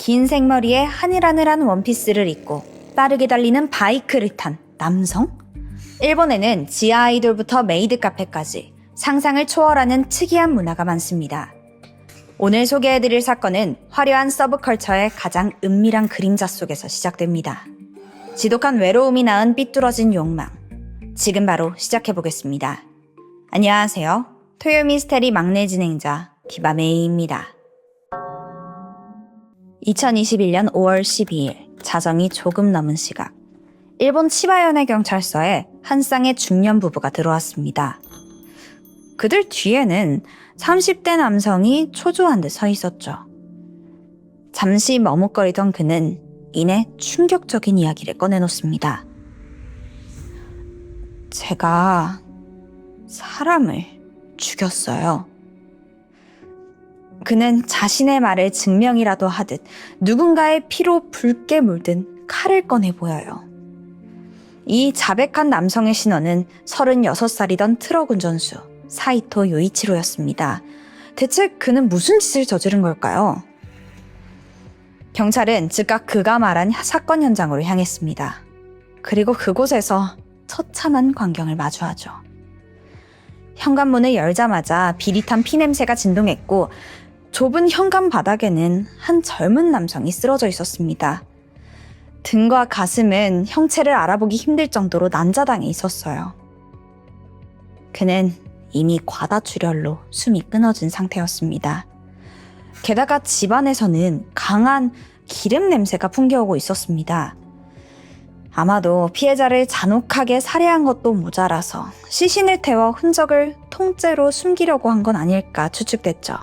긴 생머리에 하늘하늘한 원피스를 입고 빠르게 달리는 바이크를 탄 남성? 일본에는 지하 아이돌부터 메이드 카페까지 상상을 초월하는 특이한 문화가 많습니다. 오늘 소개해드릴 사건은 화려한 서브컬처의 가장 은밀한 그림자 속에서 시작됩니다. 지독한 외로움이 낳은 삐뚤어진 욕망. 지금 바로 시작해보겠습니다. 안녕하세요. 토요 미스테리 막내 진행자 디바메이입니다. 2021년 5월 12일 자정이 조금 넘은 시각, 일본 치바현의 경찰서에 한 쌍의 중년 부부가 들어왔습니다. 그들 뒤에는 30대 남성이 초조한 듯 서 있었죠. 잠시 머뭇거리던 그는 이내 충격적인 이야기를 꺼내놓습니다. 제가 사람을 죽였어요. 그는 자신의 말을 증명이라도 하듯 누군가의 피로 붉게 물든 칼을 꺼내 보여요. 이 자백한 남성의 신원은 36살이던 트럭 운전수 사이토 요이치로였습니다. 대체 그는 무슨 짓을 저지른 걸까요? 경찰은 즉각 그가 말한 사건 현장으로 향했습니다. 그리고 그곳에서 처참한 광경을 마주하죠. 현관문을 열자마자 비릿한 피냄새가 진동했고, 좁은 현관 바닥에는 한 젊은 남성이 쓰러져 있었습니다. 등과 가슴은 형체를 알아보기 힘들 정도로 난자당해 있었어요. 그는 이미 과다출혈로 숨이 끊어진 상태였습니다. 게다가 집안에서는 강한 기름 냄새가 풍겨오고 있었습니다. 아마도 피해자를 잔혹하게 살해한 것도 모자라서 시신을 태워 흔적을 통째로 숨기려고 한 건 아닐까 추측됐죠.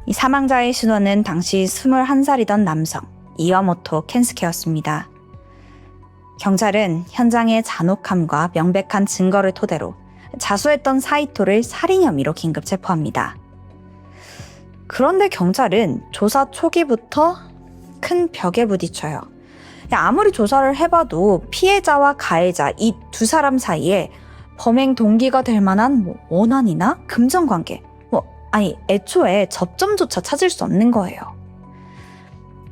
이 사망자의 신원은 당시 21살이던 남성 이와모토 켄스케였습니다. 경찰은 현장의 잔혹함과 명백한 증거를 토대로 자수했던 사이토를 살인 혐의로 긴급 체포합니다. 그런데 경찰은 조사 초기부터 큰 벽에 부딪혀요. 아무리 조사를 해봐도 피해자와 가해자 이 두 사람 사이에 범행 동기가 될 만한 원한이나 금전관계, 애초에 접점조차 찾을 수 없는 거예요.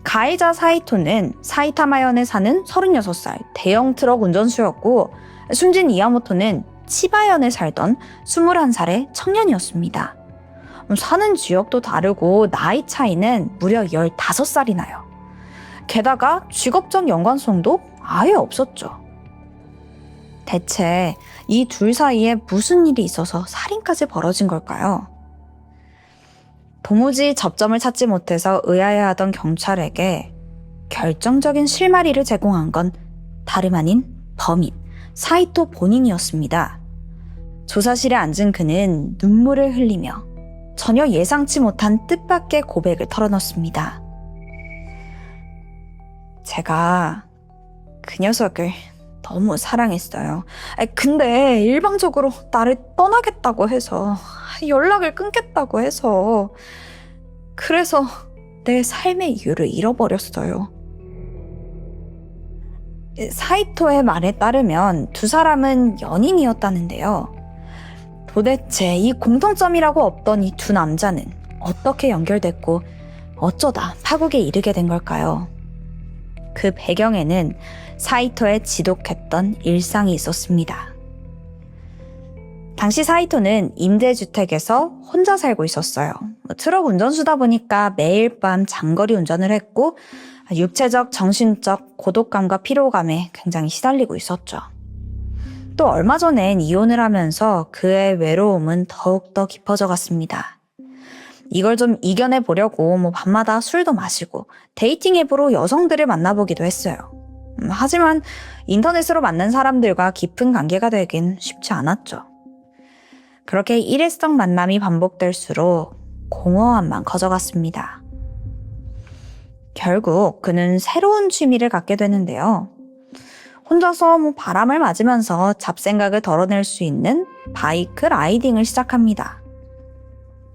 가해자 사이토는 사이타마현에 사는 36살 대형 트럭 운전수였고, 숨진 이와모토는 치바현에 살던 21살의 청년이었습니다. 사는 지역도 다르고 나이 차이는 무려 15살이 나요. 게다가 직업적 연관성도 아예 없었죠. 대체 이 둘 사이에 무슨 일이 있어서 살인까지 벌어진 걸까요? 도무지 접점을 찾지 못해서 의아해하던 경찰에게 결정적인 실마리를 제공한 건 다름 아닌 범인 사이토 본인이었습니다. 조사실에 앉은 그는 눈물을 흘리며 전혀 예상치 못한 뜻밖의 고백을 털어놓습니다. 제가 그 녀석을 너무 사랑했어요. 근데 일방적으로 나를 떠나겠다고 해서, 연락을 끊겠다고 해서, 그래서 내 삶의 이유를 잃어버렸어요. 사이토의 말에 따르면 두 사람은 연인이었다는데요. 도대체 이 공통점이라고 없던 이 두 남자는 어떻게 연결됐고 어쩌다 파국에 이르게 된 걸까요? 그 배경에는 사이토의 지독했던 일상이 있었습니다. 당시 사이토는 임대주택에서 혼자 살고 있었어요. 트럭 운전수다 보니까 매일 밤 장거리 운전을 했고, 육체적, 정신적 고독감과 피로감에 굉장히 시달리고 있었죠. 또 얼마 전엔 이혼을 하면서 그의 외로움은 더욱더 깊어져 갔습니다. 이걸 좀 이겨내 보려고 밤마다 술도 마시고 데이팅 앱으로 여성들을 만나보기도 했어요. 하지만 인터넷으로 만난 사람들과 깊은 관계가 되긴 쉽지 않았죠. 그렇게 일회성 만남이 반복될수록 공허함만 커져갔습니다. 결국 그는 새로운 취미를 갖게 되는데요. 혼자서 바람을 맞으면서 잡생각을 덜어낼 수 있는 바이크 라이딩을 시작합니다.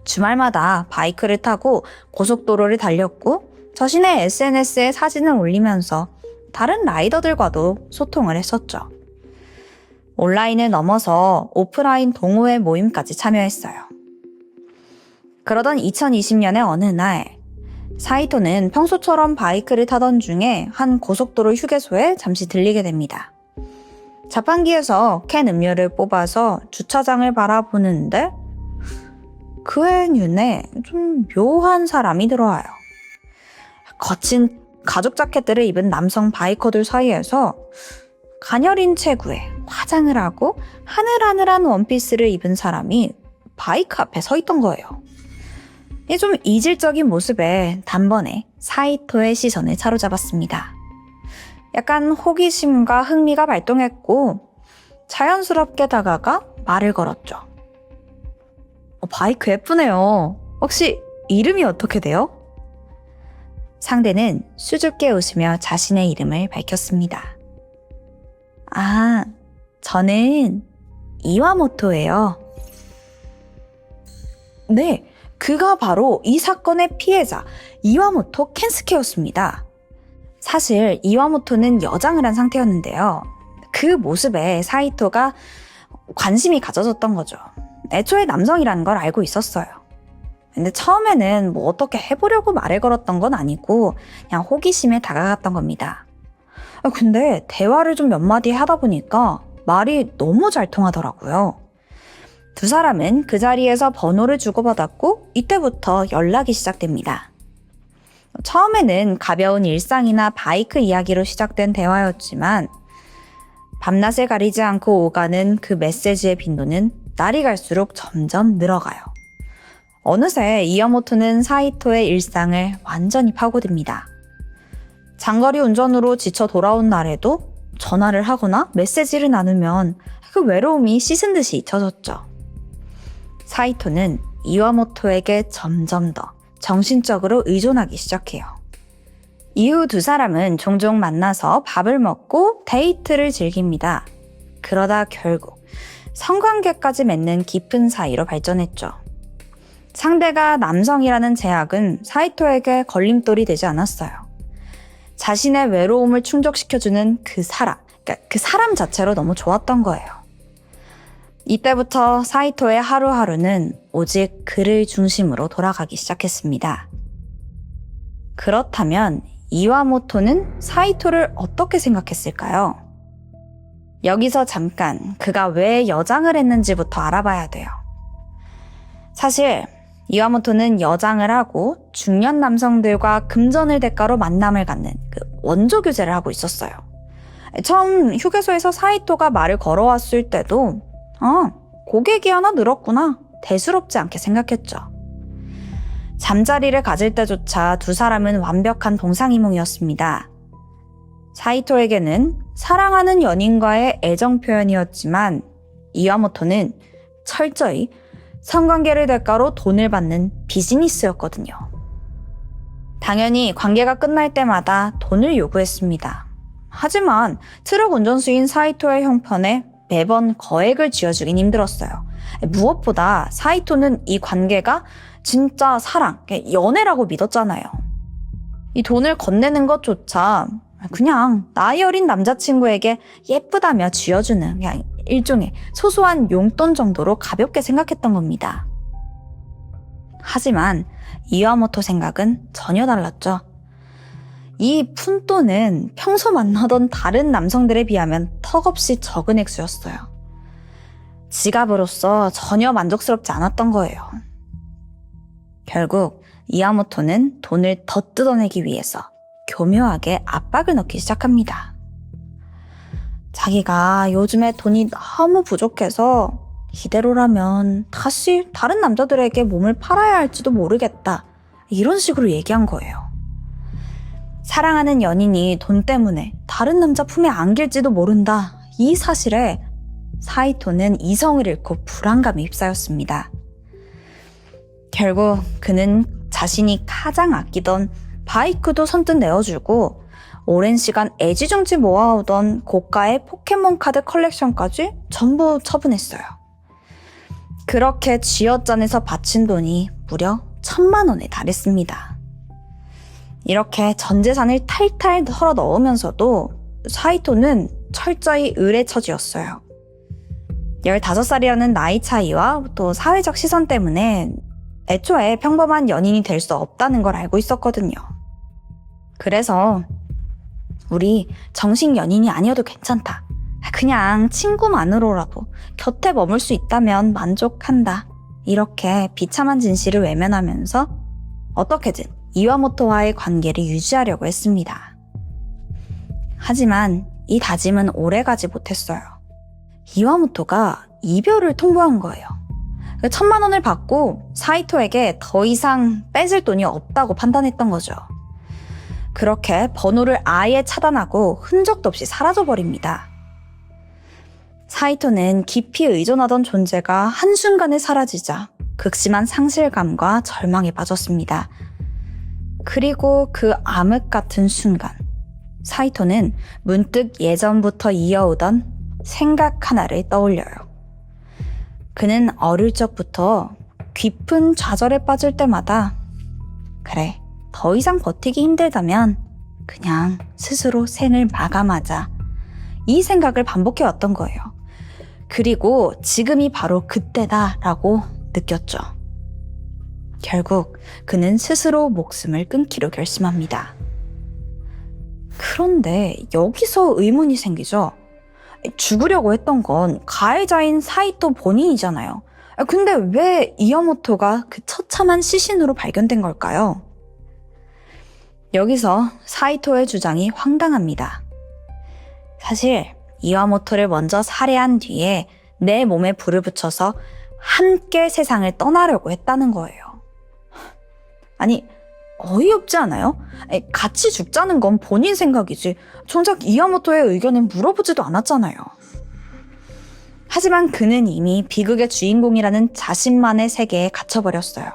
주말마다 바이크를 타고 고속도로를 달렸고, 자신의 SNS에 사진을 올리면서 다른 라이더들과도 소통을 했었죠. 온라인을 넘어서 오프라인 동호회 모임까지 참여했어요. 그러던 2020년의 어느 날, 사이토는 평소처럼 바이크를 타던 중에 한 고속도로 휴게소에 잠시 들리게 됩니다. 자판기에서 캔 음료를 뽑아서 주차장을 바라보는데 그의 눈에 좀 묘한 사람이 들어와요. 거친 가죽 자켓들을 입은 남성 바이커들 사이에서 가녀린 체구에 화장을 하고 하늘하늘한 원피스를 입은 사람이 바이크 앞에 서 있던 거예요. 이 좀 이질적인 모습에 단번에 사이토의 시선을 사로잡았습니다. 약간 호기심과 흥미가 발동했고 자연스럽게 다가가 말을 걸었죠. 바이크 예쁘네요. 혹시 이름이 어떻게 돼요? 상대는 수줍게 웃으며 자신의 이름을 밝혔습니다. 아, 저는 이와모토예요. 네, 그가 바로 이 사건의 피해자 이와모토 켄스케였습니다. 사실 이와모토는 여장을 한 상태였는데요. 그 모습에 사이토가 관심이 가져졌던 거죠. 애초에 남성이라는 걸 알고 있었어요. 근데 처음에는 뭐 어떻게 해보려고 말을 걸었던 건 아니고 그냥 호기심에 다가갔던 겁니다. 근데 대화를 좀 몇 마디 하다 보니까 말이 너무 잘 통하더라고요. 두 사람은 그 자리에서 번호를 주고받았고 이때부터 연락이 시작됩니다. 처음에는 가벼운 일상이나 바이크 이야기로 시작된 대화였지만 밤낮을 가리지 않고 오가는 그 메시지의 빈도는 날이 갈수록 점점 늘어가요. 어느새 이와모토는 사이토의 일상을 완전히 파고듭니다. 장거리 운전으로 지쳐 돌아온 날에도 전화를 하거나 메시지를 나누면 그 외로움이 씻은 듯이 잊혀졌죠. 사이토는 이와모토에게 점점 더 정신적으로 의존하기 시작해요. 이후 두 사람은 종종 만나서 밥을 먹고 데이트를 즐깁니다. 그러다 결국 성관계까지 맺는 깊은 사이로 발전했죠. 상대가 남성이라는 제약은 사이토에게 걸림돌이 되지 않았어요. 자신의 외로움을 충족시켜주는 그 사람 자체로 너무 좋았던 거예요. 이때부터 사이토의 하루하루는 오직 그를 중심으로 돌아가기 시작했습니다. 그렇다면 이와모토는 사이토를 어떻게 생각했을까요? 여기서 잠깐 그가 왜 여장을 했는지부터 알아봐야 돼요. 사실 이와모토는 여장을 하고 중년 남성들과 금전을 대가로 만남을 갖는 그 원조 교제를 하고 있었어요. 처음 휴게소에서 사이토가 말을 걸어왔을 때도 고객이 하나 늘었구나 대수롭지 않게 생각했죠. 잠자리를 가질 때조차 두 사람은 완벽한 동상이몽이었습니다. 사이토에게는 사랑하는 연인과의 애정 표현이었지만 이와모토는 철저히 성관계를 대가로 돈을 받는 비즈니스였거든요. 당연히 관계가 끝날 때마다 돈을 요구했습니다. 하지만 트럭 운전수인 사이토의 형편에 매번 거액을 쥐어주긴 힘들었어요. 무엇보다 사이토는 이 관계가 진짜 사랑, 연애라고 믿었잖아요. 이 돈을 건네는 것조차 그냥 나이 어린 남자친구에게 예쁘다며 쥐어주는 그냥 일종의 소소한 용돈 정도로 가볍게 생각했던 겁니다. 하지만 이와모토 생각은 전혀 달랐죠. 이 푼돈은 평소 만나던 다른 남성들에 비하면 턱없이 적은 액수였어요. 지갑으로서 전혀 만족스럽지 않았던 거예요. 결국 이와모토는 돈을 더 뜯어내기 위해서 교묘하게 압박을 넣기 시작합니다. 자기가 요즘에 돈이 너무 부족해서 이대로라면 다시 다른 남자들에게 몸을 팔아야 할지도 모르겠다. 이런 식으로 얘기한 거예요. 사랑하는 연인이 돈 때문에 다른 남자 품에 안길지도 모른다. 이 사실에 사이토는 이성을 잃고 불안감에 휩싸였습니다. 결국 그는 자신이 가장 아끼던 바이크도 선뜻 내어주고 오랜 시간 애지중지 모아오던 고가의 포켓몬 카드 컬렉션까지 전부 처분했어요. 그렇게 쥐어짜내서 바친 돈이 무려 1,000만 원에 달했습니다. 이렇게 전 재산을 탈탈 털어 넣으면서도 사이토는 철저히 의뢰처지였어요. 15살이라는 나이 차이와 또 사회적 시선 때문에 애초에 평범한 연인이 될 수 없다는 걸 알고 있었거든요. 그래서 우리 정식 연인이 아니어도 괜찮다. 그냥 친구만으로라도 곁에 머물 수 있다면 만족한다. 이렇게 비참한 진실을 외면하면서 어떻게든 이와모토와의 관계를 유지하려고 했습니다. 하지만 이 다짐은 오래가지 못했어요. 이와모토가 이별을 통보한 거예요. 1,000만 원을 받고 사이토에게 더 이상 뺏을 돈이 없다고 판단했던 거죠. 그렇게 번호를 아예 차단하고 흔적도 없이 사라져버립니다. 사이토는 깊이 의존하던 존재가 한순간에 사라지자 극심한 상실감과 절망에 빠졌습니다. 그리고 그 암흑 같은 순간, 사이토는 문득 예전부터 이어오던 생각 하나를 떠올려요. 그는 어릴 적부터 깊은 좌절에 빠질 때마다 그래, 더 이상 버티기 힘들다면 그냥 스스로 생을 마감하자. 이 생각을 반복해왔던 거예요. 그리고 지금이 바로 그때다라고 느꼈죠. 결국 그는 스스로 목숨을 끊기로 결심합니다. 그런데 여기서 의문이 생기죠. 죽으려고 했던 건 가해자인 사이토 본인이잖아요. 근데 왜 이와모토가 그 처참한 시신으로 발견된 걸까요? 여기서 사이토의 주장이 황당합니다. 사실 이와모토를 먼저 살해한 뒤에 내 몸에 불을 붙여서 함께 세상을 떠나려고 했다는 거예요. 아니, 어이없지 않아요? 같이 죽자는 건 본인 생각이지 정작 이와모토의 의견은 물어보지도 않았잖아요. 하지만 그는 이미 비극의 주인공이라는 자신만의 세계에 갇혀버렸어요.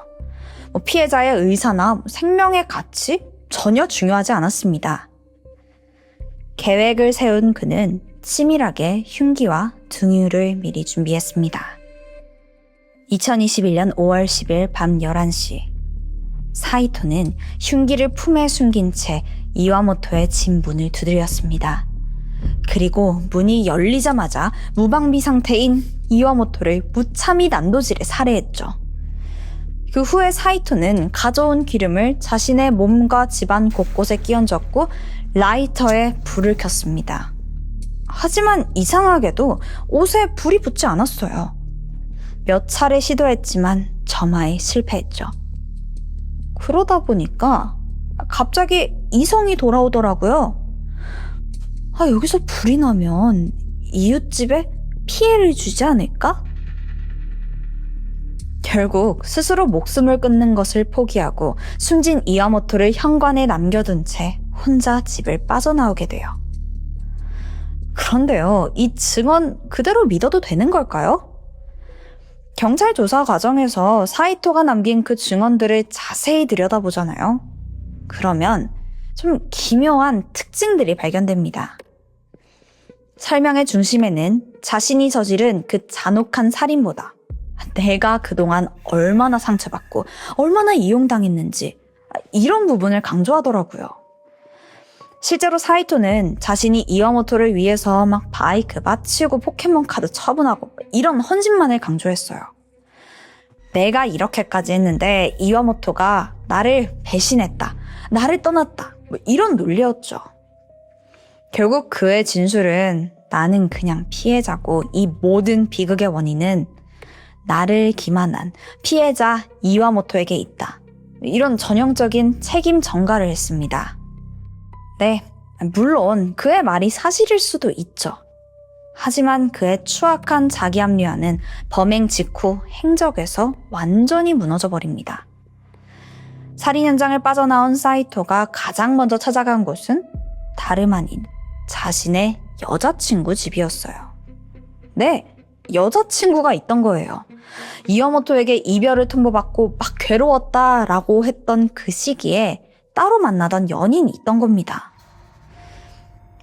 피해자의 의사나 생명의 가치? 전혀 중요하지 않았습니다. 계획을 세운 그는 치밀하게 흉기와 등유를 미리 준비했습니다. 2021년 5월 10일 밤 11시 사이토는 흉기를 품에 숨긴 채 이와모토의 집 문을 두드렸습니다. 그리고 문이 열리자마자 무방비 상태인 이와모토를 무참히 난도질에 살해했죠. 그 후에 사이토는 가져온 기름을 자신의 몸과 집안 곳곳에 끼얹었고 라이터에 불을 켰습니다. 하지만 이상하게도 옷에 불이 붙지 않았어요. 몇 차례 시도했지만 점화에 실패했죠. 그러다 보니까 갑자기 이성이 돌아오더라고요. 여기서 불이 나면 이웃집에 피해를 주지 않을까? 결국 스스로 목숨을 끊는 것을 포기하고 숨진 이와모토를 현관에 남겨둔 채 혼자 집을 빠져나오게 돼요. 그런데요, 이 증언 그대로 믿어도 되는 걸까요? 경찰 조사 과정에서 사이토가 남긴 그 증언들을 자세히 들여다보잖아요. 그러면 좀 기묘한 특징들이 발견됩니다. 설명의 중심에는 자신이 저지른 그 잔혹한 살인보다 내가 그동안 얼마나 상처받고 얼마나 이용당했는지 이런 부분을 강조하더라고요. 실제로 사이토는 자신이 이와모토를 위해서 막 바이크 맞추고 포켓몬카드 처분하고 이런 헌신만을 강조했어요. 내가 이렇게까지 했는데 이와모토가 나를 배신했다, 나를 떠났다, 이런 논리였죠. 결국 그의 진술은 나는 그냥 피해자고 이 모든 비극의 원인은 나를 기만한 피해자 이와모토에게 있다. 이런 전형적인 책임 전가를 했습니다. 네, 물론 그의 말이 사실일 수도 있죠. 하지만 그의 추악한 자기 합리화는 범행 직후 행적에서 완전히 무너져 버립니다. 살인 현장을 빠져나온 사이토가 가장 먼저 찾아간 곳은 다름 아닌 자신의 여자친구 집이었어요. 네, 여자친구가 있던 거예요. 이와모토에게 이별을 통보받고 막 괴로웠다라고 했던 그 시기에 따로 만나던 연인이 있던 겁니다.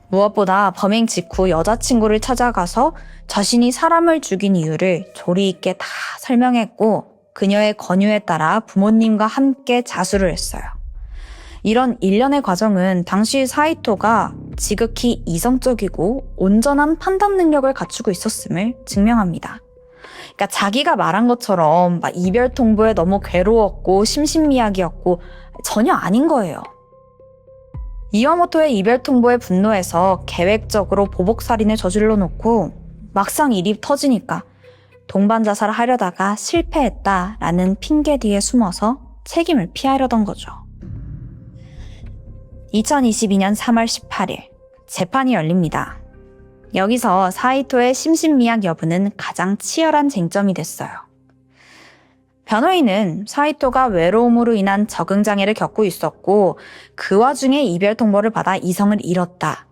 무엇보다 범행 직후 여자친구를 찾아가서 자신이 사람을 죽인 이유를 조리 있게 다 설명했고 그녀의 권유에 따라 부모님과 함께 자수를 했어요. 이런 일련의 과정은 당시 사이토가 지극히 이성적이고 온전한 판단 능력을 갖추고 있었음을 증명합니다. 그러니까 자기가 말한 것처럼 막 이별 통보에 너무 괴로웠고 심신미약이었고 전혀 아닌 거예요. 이와모토의 이별 통보에 분노해서 계획적으로 보복살인을 저질러 놓고 막상 일이 터지니까 동반 자살을 하려다가 실패했다라는 핑계 뒤에 숨어서 책임을 피하려던 거죠. 2022년 3월 18일 재판이 열립니다. 여기서 사이토의 심신미약 여부는 가장 치열한 쟁점이 됐어요. 변호인은 사이토가 외로움으로 인한 적응장애를 겪고 있었고 그 와중에 이별 통보를 받아 이성을 잃었다.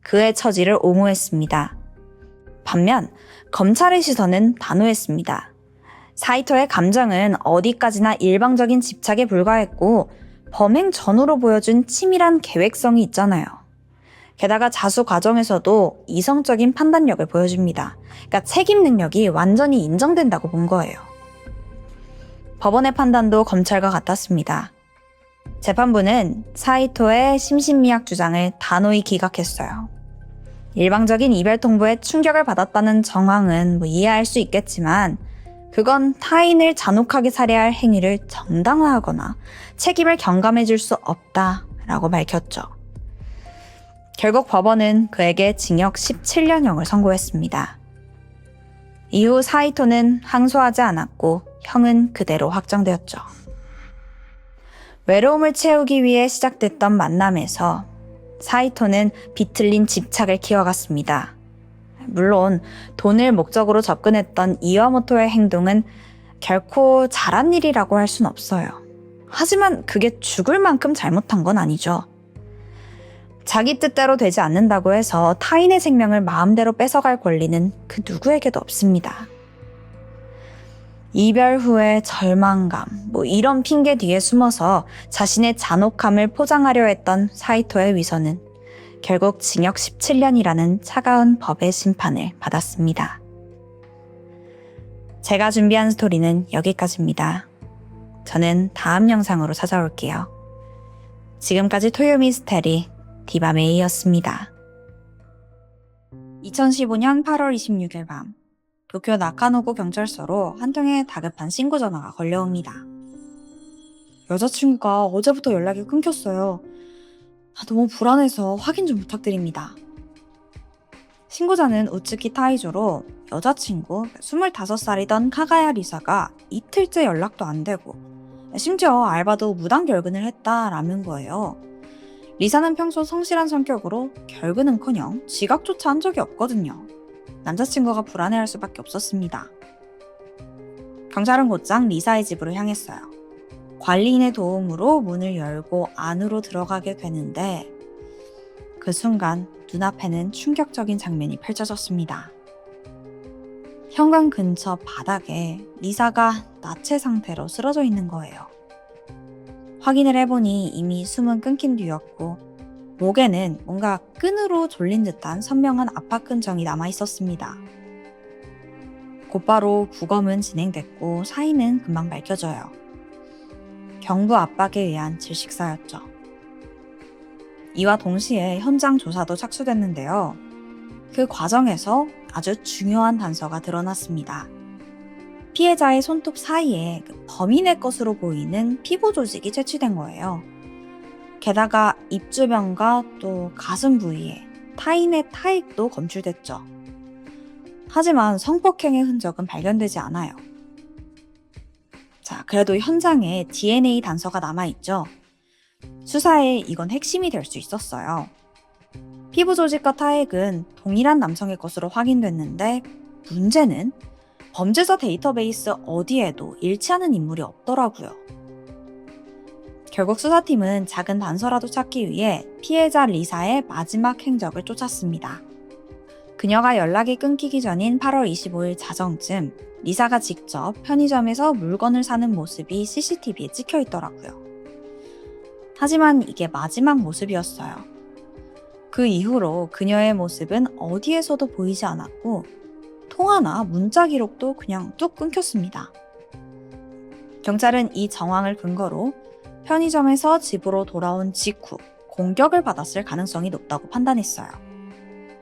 그의 처지를 옹호했습니다. 반면 검찰의 시선은 단호했습니다. 사이토의 감정은 어디까지나 일방적인 집착에 불과했고 범행 전후로 보여준 치밀한 계획성이 있잖아요. 게다가 자수 과정에서도 이성적인 판단력을 보여줍니다. 그러니까 책임 능력이 완전히 인정된다고 본 거예요. 법원의 판단도 검찰과 같았습니다. 재판부는 사이토의 심신미약 주장을 단호히 기각했어요. 일방적인 이별 통보에 충격을 받았다는 정황은 이해할 수 있겠지만 그건 타인을 잔혹하게 살해할 행위를 정당화하거나 책임을 경감해 줄 수 없다라고 밝혔죠. 결국 법원은 그에게 징역 17년형을 선고했습니다. 이후 사이토는 항소하지 않았고 형은 그대로 확정되었죠. 외로움을 채우기 위해 시작됐던 만남에서 사이토는 비틀린 집착을 키워갔습니다. 물론 돈을 목적으로 접근했던 이와모토의 행동은 결코 잘한 일이라고 할 순 없어요. 하지만 그게 죽을 만큼 잘못한 건 아니죠. 자기 뜻대로 되지 않는다고 해서 타인의 생명을 마음대로 뺏어갈 권리는 그 누구에게도 없습니다. 이별 후의 절망감, 이런 핑계 뒤에 숨어서 자신의 잔혹함을 포장하려 했던 사이토의 위선은 결국 징역 17년이라는 차가운 법의 심판을 받았습니다. 제가 준비한 스토리는 여기까지입니다. 저는 다음 영상으로 찾아올게요. 지금까지 토요미스테리 디바메이였습니다. 2015년 8월 26일 밤 도쿄 나카노구 경찰서로 한 통의 다급한 신고 전화가 걸려옵니다. 여자친구가 어제부터 연락이 끊겼어요. 너무 불안해서 확인 좀 부탁드립니다. 신고자는 우츠키 타이조로 여자친구 25살이던 카가야 리사가 이틀째 연락도 안 되고 심지어 알바도 무단 결근을 했다라는 거예요. 리사는 평소 성실한 성격으로 결근은커녕 지각조차 한 적이 없거든요. 남자친구가 불안해할 수밖에 없었습니다. 경찰은 곧장 리사의 집으로 향했어요. 관리인의 도움으로 문을 열고 안으로 들어가게 되는데 그 순간 눈앞에는 충격적인 장면이 펼쳐졌습니다. 현관 근처 바닥에 리사가 나체 상태로 쓰러져 있는 거예요. 확인을 해보니 이미 숨은 끊긴 뒤였고 목에는 뭔가 끈으로 졸린 듯한 선명한 압박 흔적이 남아 있었습니다. 곧바로 부검은 진행됐고 사인은 금방 밝혀져요. 경부 압박에 의한 질식사였죠. 이와 동시에 현장 조사도 착수됐는데요. 그 과정에서 아주 중요한 단서가 드러났습니다. 피해자의 손톱 사이에 범인의 것으로 보이는 피부 조직이 채취된 거예요. 게다가 입 주변과 또 가슴 부위에 타인의 타액도 검출됐죠. 하지만 성폭행의 흔적은 발견되지 않아요. 자, 그래도 현장에 DNA 단서가 남아있죠. 수사에 이건 핵심이 될 수 있었어요. 피부 조직과 타액은 동일한 남성의 것으로 확인됐는데 문제는 범죄자 데이터베이스 어디에도 일치하는 인물이 없더라고요. 결국 수사팀은 작은 단서라도 찾기 위해 피해자 리사의 마지막 행적을 쫓았습니다. 그녀가 연락이 끊기기 전인 8월 25일 자정쯤 리사가 직접 편의점에서 물건을 사는 모습이 CCTV에 찍혀 있더라고요. 하지만 이게 마지막 모습이었어요. 그 이후로 그녀의 모습은 어디에서도 보이지 않았고 통화나 문자 기록도 그냥 뚝 끊겼습니다. 경찰은 이 정황을 근거로 편의점에서 집으로 돌아온 직후 공격을 받았을 가능성이 높다고 판단했어요.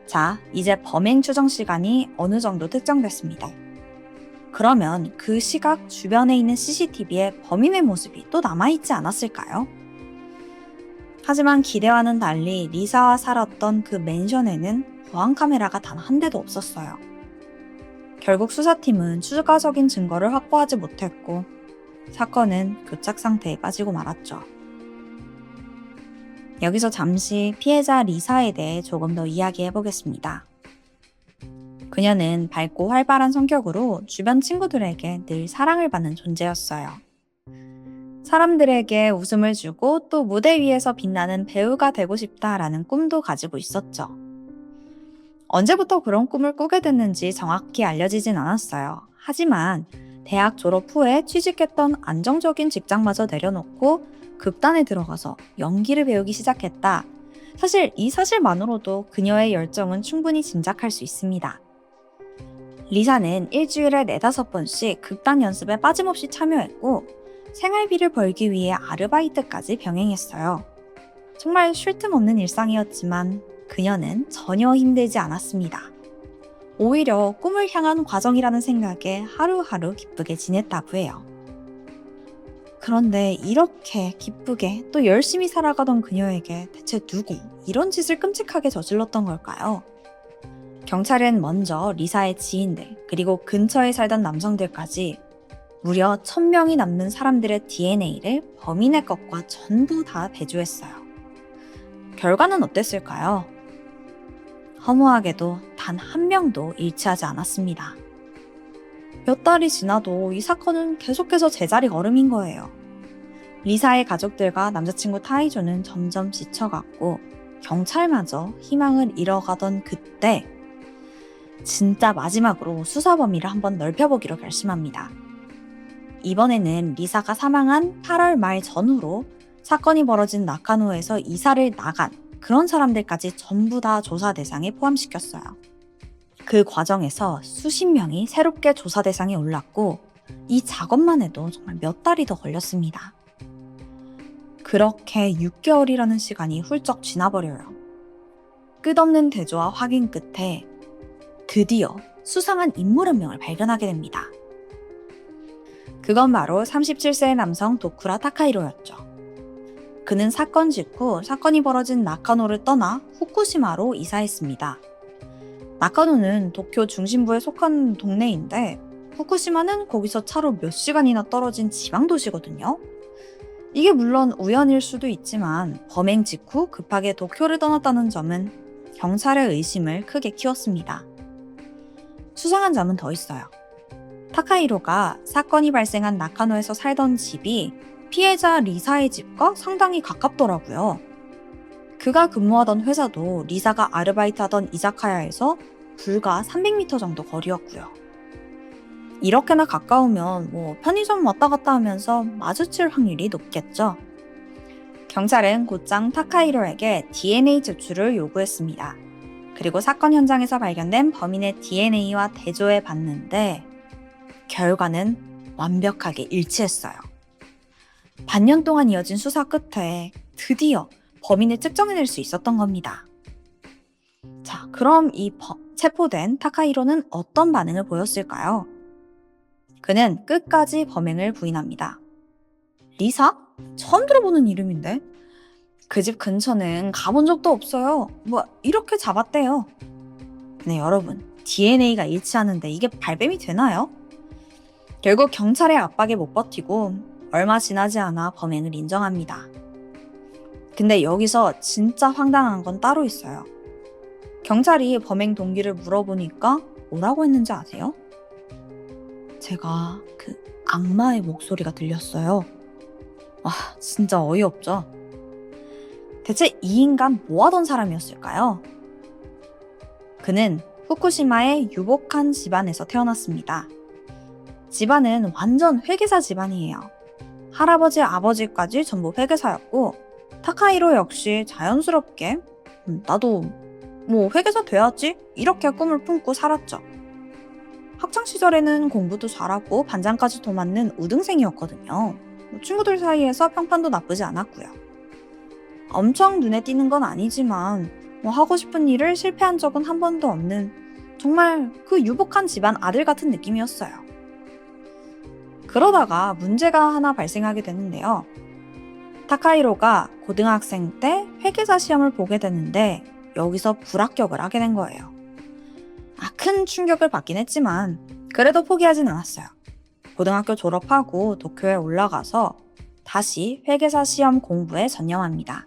자, 이제 범행 추정 시간이 어느 정도 특정됐습니다. 그러면 그 시각 주변에 있는 CCTV에 범인의 모습이 또 남아있지 않았을까요? 하지만 기대와는 달리 리사와 살았던 그 맨션에는 보안 카메라가 단 한 대도 없었어요. 결국 수사팀은 추가적인 증거를 확보하지 못했고 사건은 교착 상태에 빠지고 말았죠. 여기서 잠시 피해자 리사에 대해 조금 더 이야기해 보겠습니다. 그녀는 밝고 활발한 성격으로 주변 친구들에게 늘 사랑을 받는 존재였어요. 사람들에게 웃음을 주고 또 무대 위에서 빛나는 배우가 되고 싶다라는 꿈도 가지고 있었죠. 언제부터 그런 꿈을 꾸게 됐는지 정확히 알려지진 않았어요. 하지만 대학 졸업 후에 취직했던 안정적인 직장마저 내려놓고 극단에 들어가서 연기를 배우기 시작했다. 사실 이 사실만으로도 그녀의 열정은 충분히 짐작할 수 있습니다. 리사는 일주일에 4-5번씩 극단 연습에 빠짐없이 참여했고 생활비를 벌기 위해 아르바이트까지 병행했어요. 정말 쉴 틈 없는 일상이었지만 그녀는 전혀 힘들지 않았습니다. 오히려 꿈을 향한 과정이라는 생각에 하루하루 기쁘게 지냈다고 해요. 그런데 이렇게 기쁘게 또 열심히 살아가던 그녀에게 대체 누구 이런 짓을 끔찍하게 저질렀던 걸까요? 경찰은 먼저 리사의 지인들 그리고 근처에 살던 남성들까지 무려 1000명이 넘는 사람들의 DNA를 범인의 것과 전부 다 배주했어요. 결과는 어땠을까요? 허무하게도 단 한 명도 일치하지 않았습니다. 몇 달이 지나도 이 사건은 계속해서 제자리 걸음인 거예요. 리사의 가족들과 남자친구 타이조는 점점 지쳐갔고 경찰마저 희망을 잃어가던 그때 진짜 마지막으로 수사 범위를 한번 넓혀보기로 결심합니다. 이번에는 리사가 사망한 8월 말 전후로 사건이 벌어진 나카노에서 이사를 나간 그런 사람들까지 전부 다 조사 대상에 포함시켰어요. 그 과정에서 수십 명이 새롭게 조사 대상에 올랐고 이 작업만 해도 정말 몇 달이 더 걸렸습니다. 그렇게 6개월이라는 시간이 훌쩍 지나버려요. 끝없는 대조와 확인 끝에 드디어 수상한 인물 한 명을 발견하게 됩니다. 그건 바로 37세의 남성 도쿠라 타카히로였죠. 그는 사건 직후 사건이 벌어진 나카노를 떠나 후쿠시마로 이사했습니다. 나카노는 도쿄 중심부에 속한 동네인데 후쿠시마는 거기서 차로 몇 시간이나 떨어진 지방도시거든요. 이게 물론 우연일 수도 있지만 범행 직후 급하게 도쿄를 떠났다는 점은 경찰의 의심을 크게 키웠습니다. 수상한 점은 더 있어요. 타카히로가 사건이 발생한 나카노에서 살던 집이 피해자 리사의 집과 상당히 가깝더라고요. 그가 근무하던 회사도 리사가 아르바이트하던 이자카야에서 불과 300m 정도 거리였고요. 이렇게나 가까우면 편의점 왔다 갔다 하면서 마주칠 확률이 높겠죠. 경찰은 곧장 타카히로에게 DNA 제출을 요구했습니다. 그리고 사건 현장에서 발견된 범인의 DNA와 대조해 봤는데 결과는 완벽하게 일치했어요. 반년 동안 이어진 수사 끝에 드디어 범인을 측정해낼 수 있었던 겁니다. 자, 그럼 이 체포된 타카히로는 어떤 반응을 보였을까요? 그는 끝까지 범행을 부인합니다. 리사? 처음 들어보는 이름인데? 그 집 근처는 가본 적도 없어요. 이렇게 잡았대요. 근데 여러분, DNA가 일치하는데 이게 발뺌이 되나요? 결국 경찰의 압박에 못 버티고 얼마 지나지 않아 범행을 인정합니다. 근데 여기서 진짜 황당한 건 따로 있어요. 경찰이 범행 동기를 물어보니까 뭐라고 했는지 아세요? 제가 그 악마의 목소리가 들렸어요. 와, 진짜 어이없죠? 대체 이 인간 뭐 하던 사람이었을까요? 그는 후쿠시마의 유복한 집안에서 태어났습니다. 집안은 완전 회계사 집안이에요. 할아버지, 아버지까지 전부 회계사였고 타카히로 역시 자연스럽게 나도 회계사 돼야지 이렇게 꿈을 품고 살았죠. 학창시절에는 공부도 잘하고 반장까지 도맡는 우등생이었거든요. 친구들 사이에서 평판도 나쁘지 않았고요. 엄청 눈에 띄는 건 아니지만 하고 싶은 일을 실패한 적은 한 번도 없는 정말 그 유복한 집안 아들 같은 느낌이었어요. 그러다가 문제가 하나 발생하게 되는데요. 타카히로가 고등학생 때 회계사 시험을 보게 되는데 여기서 불합격을 하게 된 거예요. 큰 충격을 받긴 했지만 그래도 포기하진 않았어요. 고등학교 졸업하고 도쿄에 올라가서 다시 회계사 시험 공부에 전념합니다.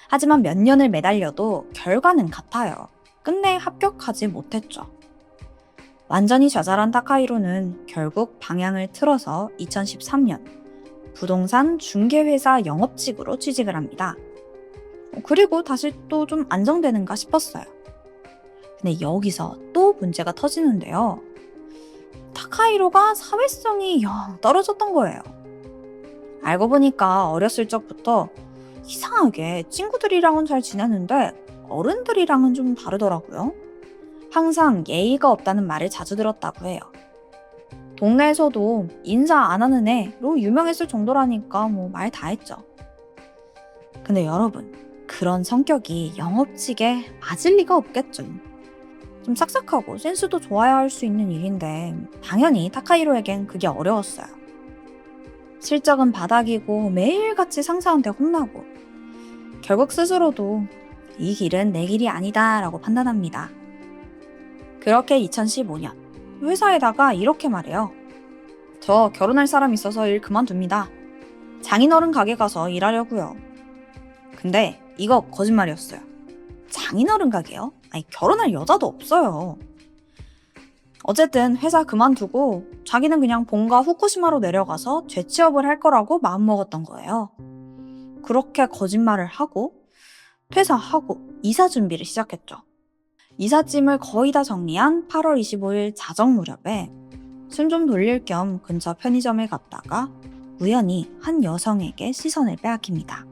하지만 몇 년을 매달려도 결과는 같아요. 끝내 합격하지 못했죠. 완전히 좌절한 타카히로는 결국 방향을 틀어서 2013년 부동산 중개회사 영업직으로 취직을 합니다. 그리고 다시 또 좀 안정되는가 싶었어요. 근데 여기서 또 문제가 터지는데요. 타카히로가 사회성이 영 떨어졌던 거예요. 알고 보니까 어렸을 적부터 이상하게 친구들이랑은 잘 지내는데 어른들이랑은 좀 다르더라고요. 항상 예의가 없다는 말을 자주 들었다고 해요. 동네에서도 인사 안 하는 애로 유명했을 정도라니까 뭐 말 다 했죠. 근데 여러분, 그런 성격이 영업직에 맞을 리가 없겠죠. 좀 싹싹하고 센스도 좋아야 할 수 있는 일인데 당연히 타카히로에겐 그게 어려웠어요. 실적은 바닥이고 매일같이 상사한테 혼나고 결국 스스로도 이 길은 내 길이 아니다 라고 판단합니다. 그렇게 2015년 회사에다가 이렇게 말해요. 저 결혼할 사람 있어서 일 그만둡니다. 장인어른 가게 가서 일하려고요. 근데 이거 거짓말이었어요. 장인어른 가게요? 아니 결혼할 여자도 없어요. 어쨌든 회사 그만두고 자기는 그냥 본가 후쿠시마로 내려가서 재취업을 할 거라고 마음먹었던 거예요. 그렇게 거짓말을 하고 퇴사하고 이사 준비를 시작했죠. 이삿짐을 거의 다 정리한 8월 25일 자정 무렵에 숨 좀 돌릴 겸 근처 편의점에 갔다가 우연히 한 여성에게 시선을 빼앗깁니다.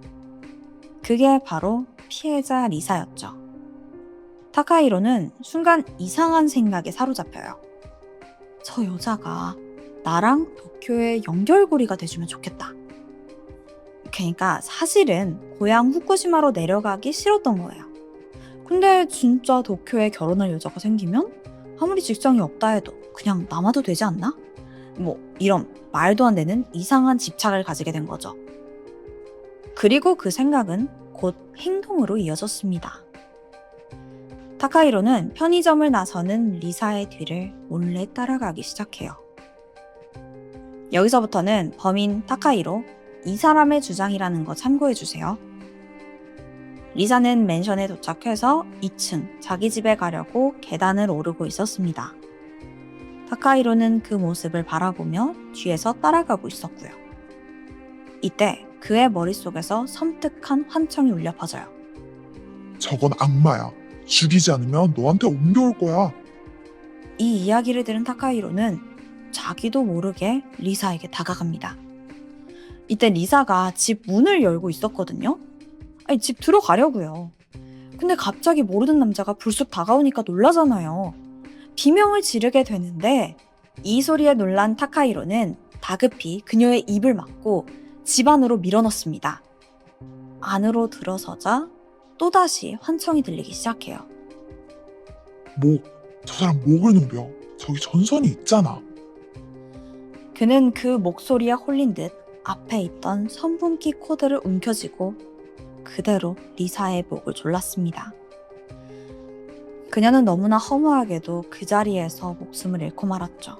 그게 바로 피해자 리사였죠. 타카히로는 순간 이상한 생각에 사로잡혀요. 저 여자가 나랑 도쿄의 연결고리가 돼주면 좋겠다. 그러니까 사실은 고향 후쿠시마로 내려가기 싫었던 거예요. 근데 진짜 도쿄에 결혼할 여자가 생기면 아무리 직장이 없다 해도 그냥 남아도 되지 않나? 뭐 이런 말도 안 되는 이상한 집착을 가지게 된 거죠. 그리고 그 생각은 곧 행동으로 이어졌습니다. 타카히로는 편의점을 나서는 리사의 뒤를 몰래 따라가기 시작해요. 여기서부터는 범인 타카히로 이 사람의 주장이라는 거 참고해주세요. 리사는 맨션에 도착해서 2층 자기 집에 가려고 계단을 오르고 있었습니다. 타카히로는 그 모습을 바라보며 뒤에서 따라가고 있었고요. 이때 그의 머릿속에서 섬뜩한 환청이 울려 퍼져요. 저건 악마야. 죽이지 않으면 너한테 옮겨올 거야. 이 이야기를 들은 타카히로는 자기도 모르게 리사에게 다가갑니다. 이때 리사가 집 문을 열고 있었거든요. 아니, 집 들어가려고요. 근데 갑자기 모르는 남자가 불쑥 다가오니까 놀라잖아요. 비명을 지르게 되는데 이 소리에 놀란 타카히로는 다급히 그녀의 입을 막고 집 안으로 밀어넣습니다. 안으로 들어서자 또다시 환청이 들리기 시작해요. 저 사람 목을 누벼. 저기 전선이 있잖아. 그는 그 목소리에 홀린 듯 앞에 있던 선분기 코드를 움켜쥐고 그대로 리사의 목을 졸랐습니다. 그녀는 너무나 허무하게도 그 자리에서 목숨을 잃고 말았죠.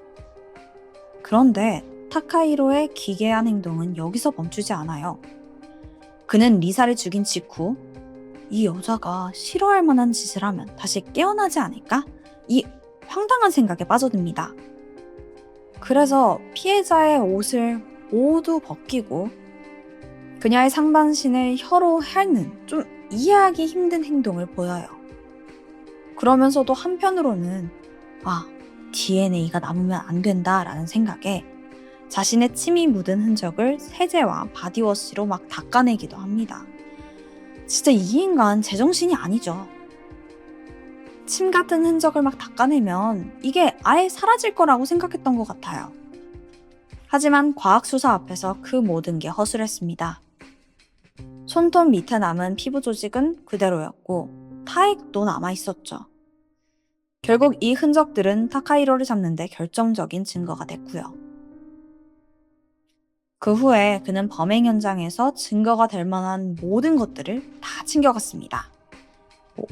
그런데 타카히로의 기괴한 행동은 여기서 멈추지 않아요. 그는 리사를 죽인 직후 이 여자가 싫어할 만한 짓을 하면 다시 깨어나지 않을까? 이 황당한 생각에 빠져듭니다. 그래서 피해자의 옷을 모두 벗기고 그녀의 상반신을 혀로 핥는 좀 이해하기 힘든 행동을 보여요. 그러면서도 한편으로는 DNA가 남으면 안 된다라는 생각에 자신의 침이 묻은 흔적을 세제와 바디워시로 막 닦아내기도 합니다. 진짜 이 인간 제정신이 아니죠. 침 같은 흔적을 막 닦아내면 이게 아예 사라질 거라고 생각했던 것 같아요. 하지만 과학수사 앞에서 그 모든 게 허술했습니다. 손톱 밑에 남은 피부 조직은 그대로였고 타액도 남아있었죠. 결국 이 흔적들은 타카히로를 잡는데 결정적인 증거가 됐고요. 그 후에 그는 범행 현장에서 증거가 될 만한 모든 것들을 다 챙겨갔습니다.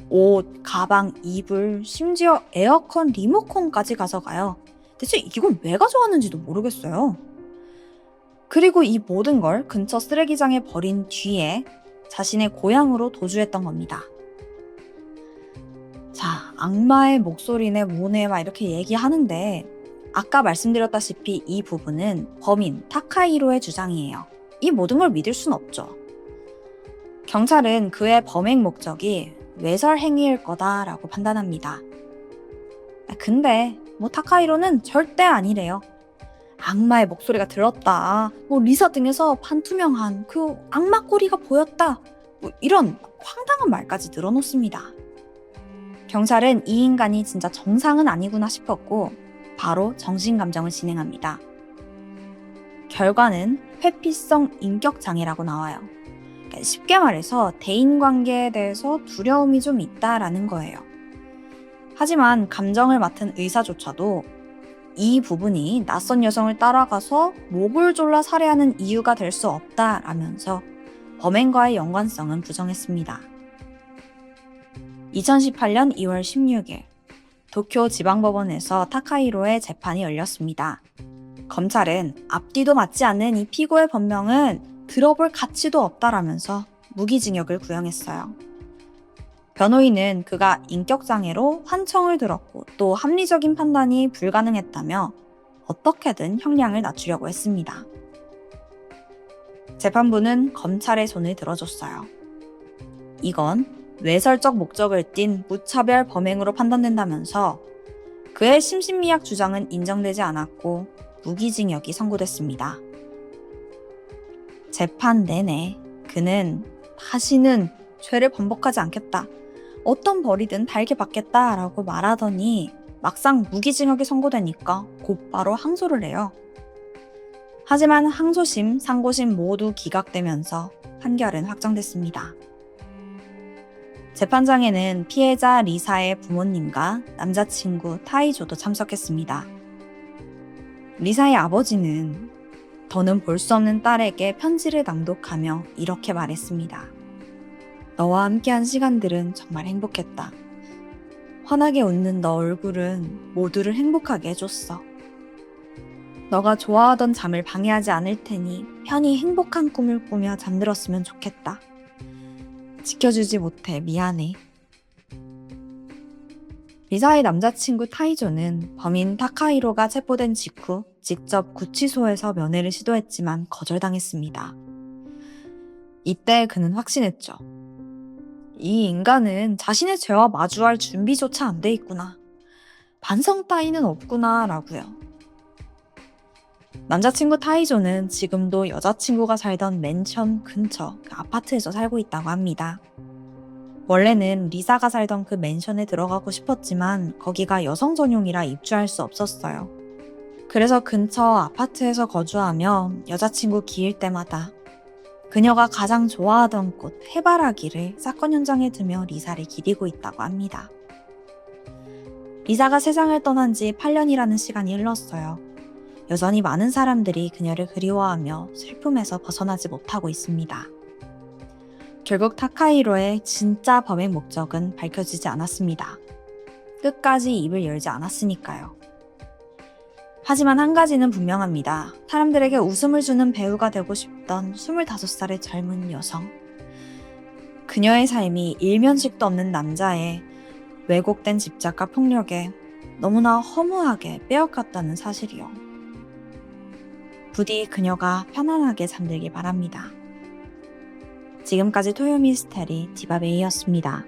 옷, 가방, 이불, 심지어 에어컨 리모컨까지 가져가요. 대체 이건 왜 가져왔는지도 모르겠어요. 그리고 이 모든 걸 근처 쓰레기장에 버린 뒤에 자신의 고향으로 도주했던 겁니다. 자, 악마의 목소리네 뭐네 막 이렇게 얘기하는데 아까 말씀드렸다시피 이 부분은 범인 타카히로의 주장이에요. 이 모든 걸 믿을 순 없죠. 경찰은 그의 범행 목적이 외설 행위일 거다라고 판단합니다. 근데 타카히로는 절대 아니래요. 악마의 목소리가 들었다. 리사 등에서 반투명한 그 악마 꼬리가 보였다. 이런 황당한 말까지 늘어놓습니다. 경찰은 이 인간이 진짜 정상은 아니구나 싶었고 바로 정신감정을 진행합니다. 결과는 회피성 인격장애라고 나와요. 쉽게 말해서 대인관계에 대해서 두려움이 좀 있다라는 거예요. 하지만 감정을 맡은 의사조차도 이 부분이 낯선 여성을 따라가서 목을 졸라 살해하는 이유가 될 수 없다라면서 범행과의 연관성은 부정했습니다. 2018년 2월 16일 도쿄 지방법원에서 타카히로의 재판이 열렸습니다. 검찰은 앞뒤도 맞지 않는 이 피고의 변명은 들어볼 가치도 없다라면서 무기징역을 구형했어요. 변호인은 그가 인격장애로 환청을 들었고 또 합리적인 판단이 불가능했다며 어떻게든 형량을 낮추려고 했습니다. 재판부는 검찰의 손을 들어줬어요. 이건 외설적 목적을 띤 무차별 범행으로 판단된다면서 그의 심신미약 주장은 인정되지 않았고 무기징역이 선고됐습니다. 재판 내내 그는 다시는 죄를 반복하지 않겠다. 어떤 벌이든 달게 받겠다라고 말하더니 막상 무기징역이 선고되니까 곧바로 항소를 해요. 하지만 항소심, 상고심 모두 기각되면서 판결은 확정됐습니다. 재판장에는 피해자 리사의 부모님과 남자친구 타이조도 참석했습니다. 리사의 아버지는 더는 볼 수 없는 딸에게 편지를 낭독하며 이렇게 말했습니다. 너와 함께한 시간들은 정말 행복했다. 환하게 웃는 너 얼굴은 모두를 행복하게 해줬어. 너가 좋아하던 잠을 방해하지 않을 테니 편히 행복한 꿈을 꾸며 잠들었으면 좋겠다. 지켜주지 못해 미안해. 리사의 남자친구 타이조는 범인 타카히로가 체포된 직후 직접 구치소에서 면회를 시도했지만 거절당했습니다. 이때 그는 확신했죠. 이 인간은 자신의 죄와 마주할 준비조차 안 돼 있구나. 반성 따위는 없구나 라고요. 남자친구 타이조는 지금도 여자친구가 살던 맨션 근처 그 아파트에서 살고 있다고 합니다. 원래는 리사가 살던 그 맨션에 들어가고 싶었지만 거기가 여성 전용이라 입주할 수 없었어요. 그래서 근처 아파트에서 거주하며 여자친구 기일 때마다 그녀가 가장 좋아하던 꽃 해바라기를 사건 현장에 두며 리사를 기리고 있다고 합니다. 리사가 세상을 떠난 지 8년이라는 시간이 흘렀어요. 여전히 많은 사람들이 그녀를 그리워하며 슬픔에서 벗어나지 못하고 있습니다. 결국 타카히로의 진짜 범행 목적은 밝혀지지 않았습니다. 끝까지 입을 열지 않았으니까요. 하지만 한 가지는 분명합니다. 사람들에게 웃음을 주는 배우가 되고 싶던 25살의 젊은 여성. 그녀의 삶이 일면식도 없는 남자의 왜곡된 집착과 폭력에 너무나 허무하게 빼앗겼다는 사실이요. 부디 그녀가 편안하게 잠들길 바랍니다. 지금까지 토요미스테리 디바베이였습니다.